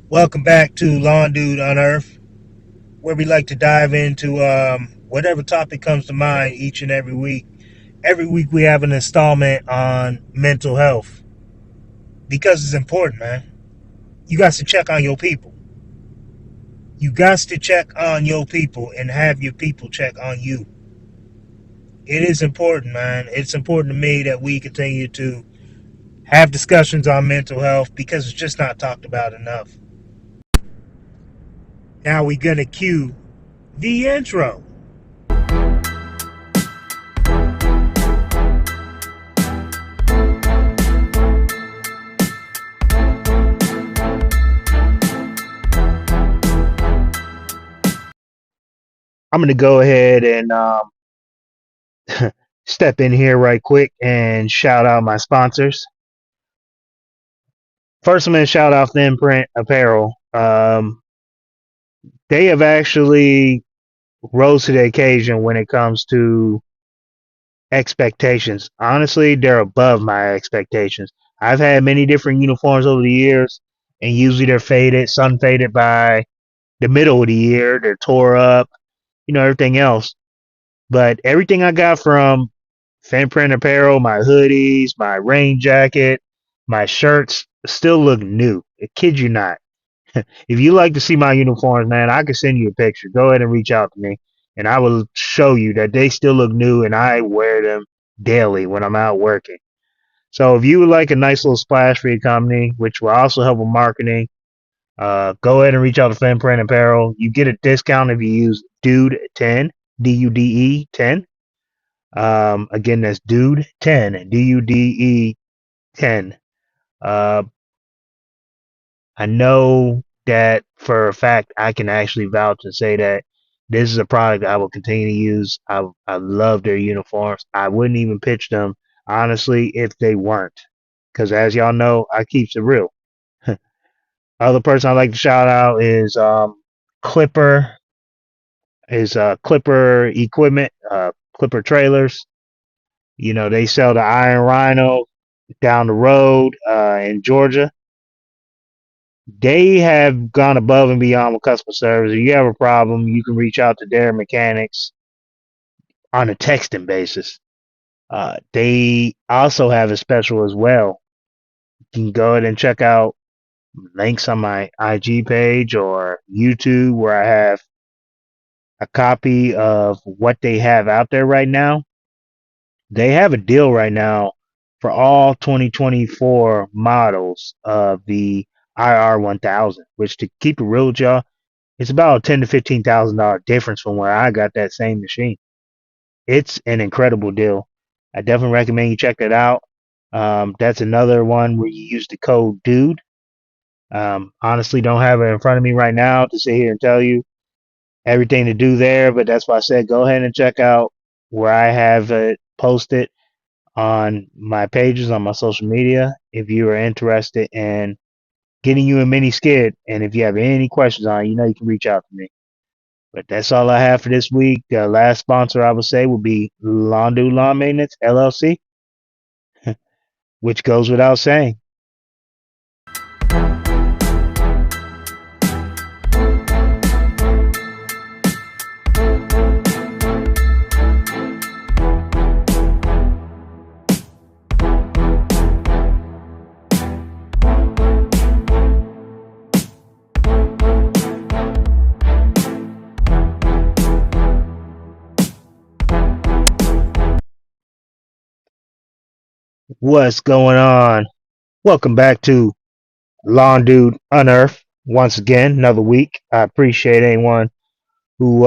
Welcome back to Lawn Dude Unearth, where we like to dive into whatever topic comes to mind each and every week. Every week we have an installment on mental health because it's important, man. You got to check on your people. You got to check on your people and have your people check on you. It is important, man. It's important to me that we continue to have discussions on mental health because it's just not talked about enough. Now we're going to cue the intro. I'm going to go ahead and step in here right quick and shout out my sponsors. First, I'm going to shout out the Imprint Apparel. They have actually rose to the occasion when it comes to expectations. Honestly, they're above my expectations. I've had many different uniforms over the years, and usually they're faded, sun faded by the middle of the year. They're tore up, everything else. But everything I got from Fanprint Apparel, my hoodies, my rain jacket, my shirts still look new. I kid you not. If you like to see my uniforms, man, I can send you a picture. Go ahead and reach out to me, and I will show you that they still look new, and I wear them daily when I'm out working. So if you would like a nice little splash for your company, which will also help with marketing, go ahead and reach out to Fanprint Apparel. You get a discount if you use Dude10, DUDE 10. Again, that's Dude 10, DUDE 10. Uh, I know that for a fact I can actually vouch and say that this is a product I will continue to use. I love their uniforms. I wouldn't even pitch them honestly if they weren't, because as y'all know, I keeps it real. Other person I like to shout out is Clipper. Is Clipper Equipment, Clipper Trailers. They sell the Iron Rhino down the road in Georgia. They have gone above and beyond with customer service. If you have a problem, you can reach out to their mechanics on a texting basis. They also have a special as well. You can go ahead and check out links on my IG page or YouTube where I have a copy of what they have out there right now. They have a deal right now for all 2024 models of the IR 1000, which to keep it real with y'all, it's about a ten to $15,000 difference from where I got that same machine. It's an incredible deal. I definitely recommend you check it out. That's another one where you use the code DUDE. Honestly, don't have it in front of me right now to sit here and tell you everything to do there, but that's why I said go ahead and check out where I have it posted on my pages on my social media if you are interested in getting you a mini skid. And if you have any questions on it, you can reach out to me. But that's all I have for this week. The last sponsor I would say will be Londu Lawn Maintenance LLC, which goes without saying. What's going on? Welcome back to Lawn Dude Unearth. Once again, another week. I appreciate anyone who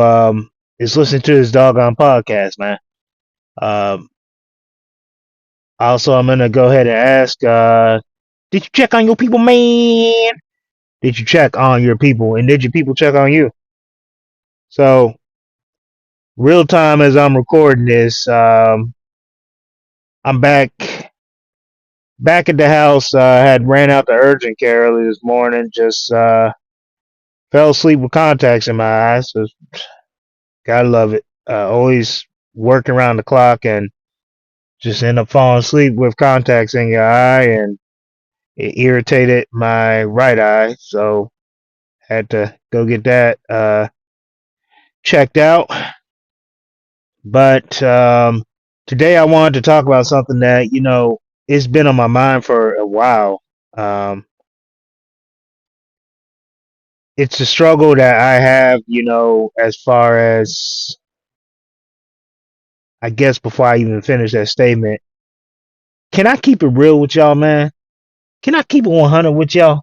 is listening to this doggone podcast, man. Um, Also, I'm gonna go ahead and ask, did you check on your people, man? Did you check on your people, and did your people check on you? So, real time as I'm recording this, I'm back at the house. Had ran out to urgent care early this morning. Just fell asleep with contacts in my eyes. So gotta love it. Always working around the clock and just end up falling asleep with contacts in your eye, and it irritated my right eye. So Had to go get that checked out. But today I wanted to talk about something that, it's been on my mind for a while. Um, it's a struggle that I have, as far as, I guess before I even finish that statement, can I keep it real with y'all, man? Can I keep it 100 with y'all?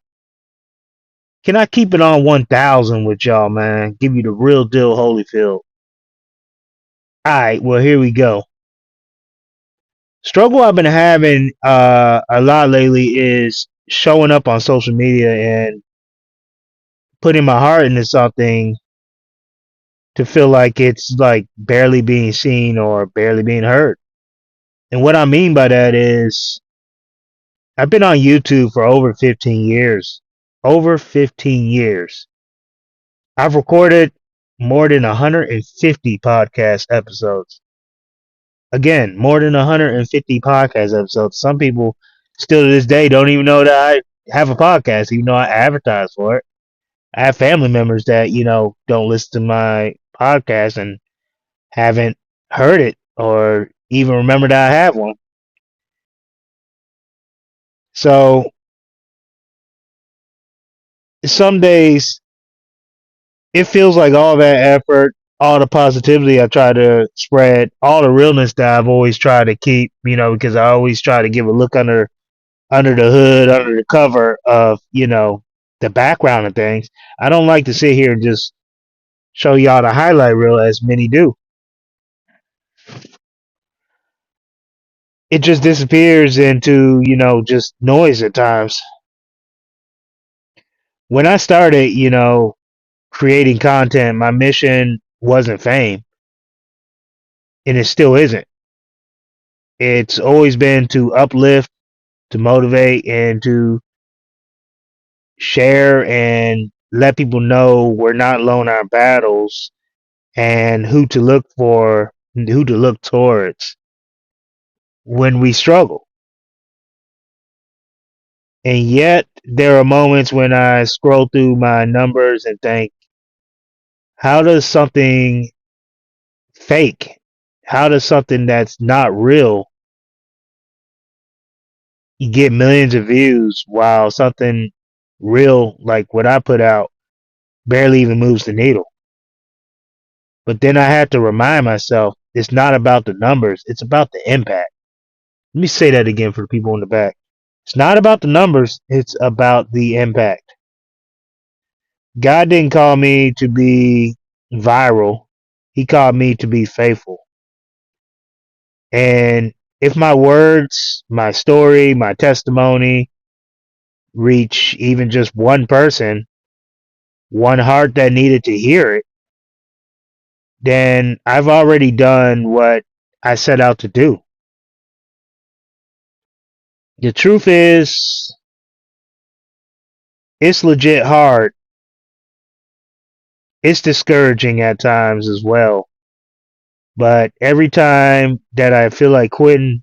Can I keep it on 1000 with y'all, man? Give you the real deal, Holyfield. All right, well, here we go. Struggle I've been having a lot lately is showing up on social media and putting my heart into something to feel like it's like barely being seen or barely being heard. And what I mean by that is I've been on YouTube for over 15 years. Over 15 years. I've recorded more than 150 podcast episodes. Again, more than 150 podcast episodes. Some people still to this day don't even know that I have a podcast, even though I advertise for it. I have family members that, don't listen to my podcast and haven't heard it or even remember that I have one. So some days it feels like all that effort, all the positivity I try to spread, all the realness that I've always tried to keep, because I always try to give a look under the hood, under the cover of, the background of things. I don't like to sit here and just show y'all the highlight reel as many do. It just disappears into, just noise at times. When I started, creating content, my mission wasn't fame, and it still isn't. It's always been to uplift, to motivate, and to share and let people know we're not alone in our battles and who to look for, who to look towards when we struggle. And yet, there are moments when I scroll through my numbers and think, how does something fake, how does something that's not real get millions of views while something real like what I put out barely even moves the needle? But then I had to remind myself it's not about the numbers, it's about the impact. Let me say that again for the people in the back. It's not about the numbers, it's about the impact. God didn't call me to be viral, He called me to be faithful. And if my words, my story, my testimony reach even just one person, one heart that needed to hear it, then I've already done what I set out to do. The truth is, it's legit hard. It's discouraging at times as well. But every time that I feel like quitting,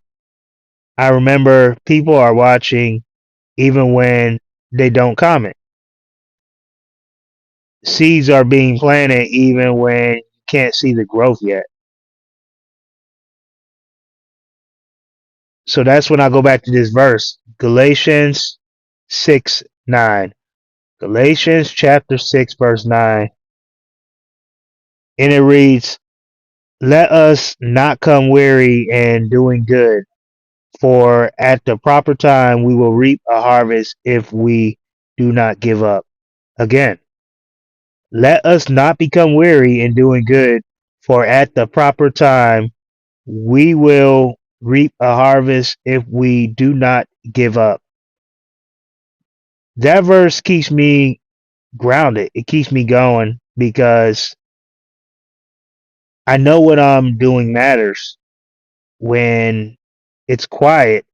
I remember people are watching even when they don't comment. Seeds are being planted even when you can't see the growth yet. So that's when I go back to this verse, Galatians 6:9. Galatians chapter 6, verse 9. And it reads, let us not come weary in doing good, for at the proper time we will reap a harvest if we do not give up. Again, let us not become weary in doing good, for at the proper time we will reap a harvest if we do not give up. That verse keeps me grounded. It keeps me going because I know what I'm doing matters. When it's quiet,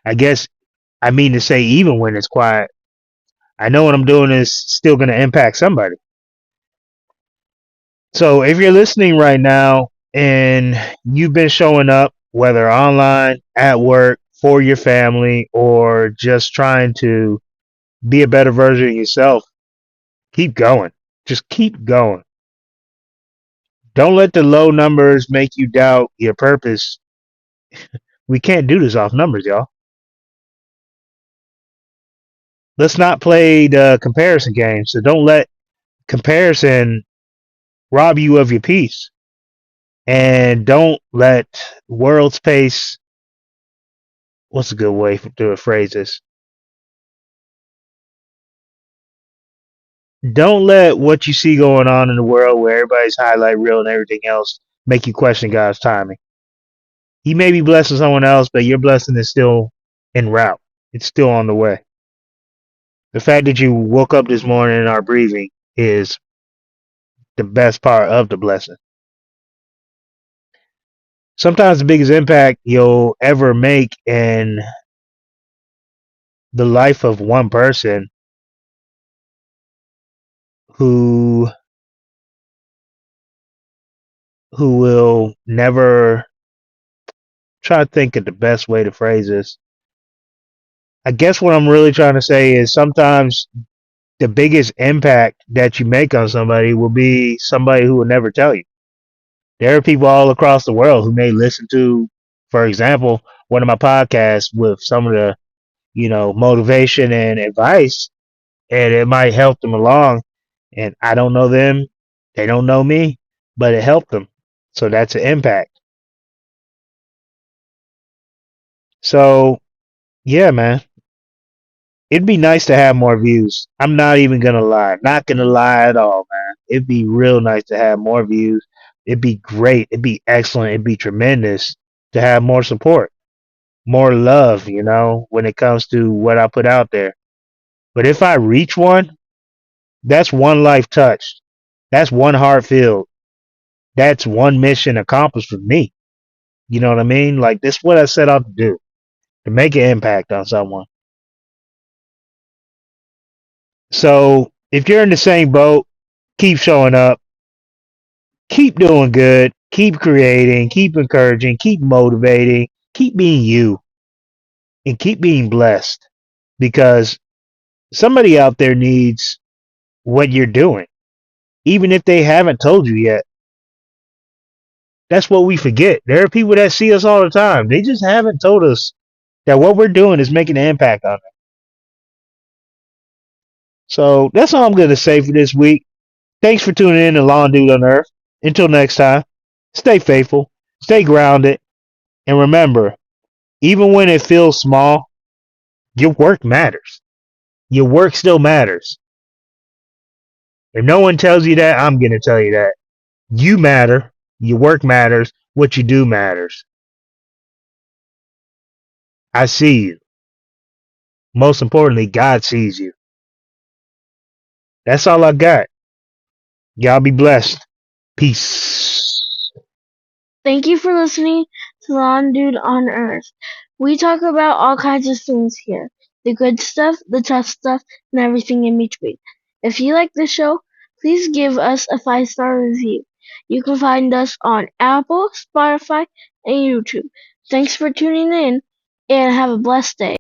I guess I mean to say, even when it's quiet, I know what I'm doing is still going to impact somebody. So if you're listening right now and you've been showing up, whether online, at work, for your family, or just trying to be a better version of yourself, Keep going. Just keep going. Don't let the low numbers make you doubt your purpose. We can't do this off numbers, y'all. Let's not play the comparison game. So don't let comparison rob you of your peace. And don't let world's pace, what's a good way to phrase this? Don't let what you see going on in the world where everybody's highlight reel and everything else make you question God's timing. He may be blessing someone else, but your blessing is still en route. It's still on the way. The fact that you woke up this morning and are breathing is the best part of the blessing. Sometimes the biggest impact you'll ever make in the life of one person who will never, try to think of the best way to phrase this. I guess what I'm really trying to say is sometimes the biggest impact that you make on somebody will be somebody who will never tell you. There are people all across the world who may listen to, for example, one of my podcasts with some of the, motivation and advice, and it might help them along. And I don't know them, they don't know me, but it helped them. So that's an impact. So yeah, man, it'd be nice to have more views. I'm not even gonna lie, not gonna lie at all, man. It'd be real nice to have more views. It'd be great. It'd be excellent. It'd be tremendous to have more support, more love, when it comes to what I put out there. But if I reach one, that's one life touched. That's one heart filled. That's one mission accomplished for me. You know what I mean? Like, this is what I set out to do, to make an impact on someone. So if you're in the same boat, keep showing up, keep doing good, keep creating, keep encouraging, keep motivating, keep being you, and keep being blessed, because somebody out there needs what you're doing, even if they haven't told you yet. That's what we forget. There are people that see us all the time. They just haven't told us that what we're doing is making an impact on them. So that's all I'm going to say for this week. Thanks for tuning in to Lawn Dude on Earth. Until next time, stay faithful, stay grounded, and remember, even when it feels small, your work matters. Your work still matters. If no one tells you that, I'm going to tell you that. You matter. Your work matters. What you do matters. I see you. Most importantly, God sees you. That's all I got. Y'all be blessed. Peace. Thank you for listening to Lawn Dude on Earth. We talk about all kinds of things here. The good stuff, the tough stuff, and everything in between. If you like the show, please give us a 5-star review. You can find us on Apple, Spotify, and YouTube. Thanks for tuning in, and have a blessed day.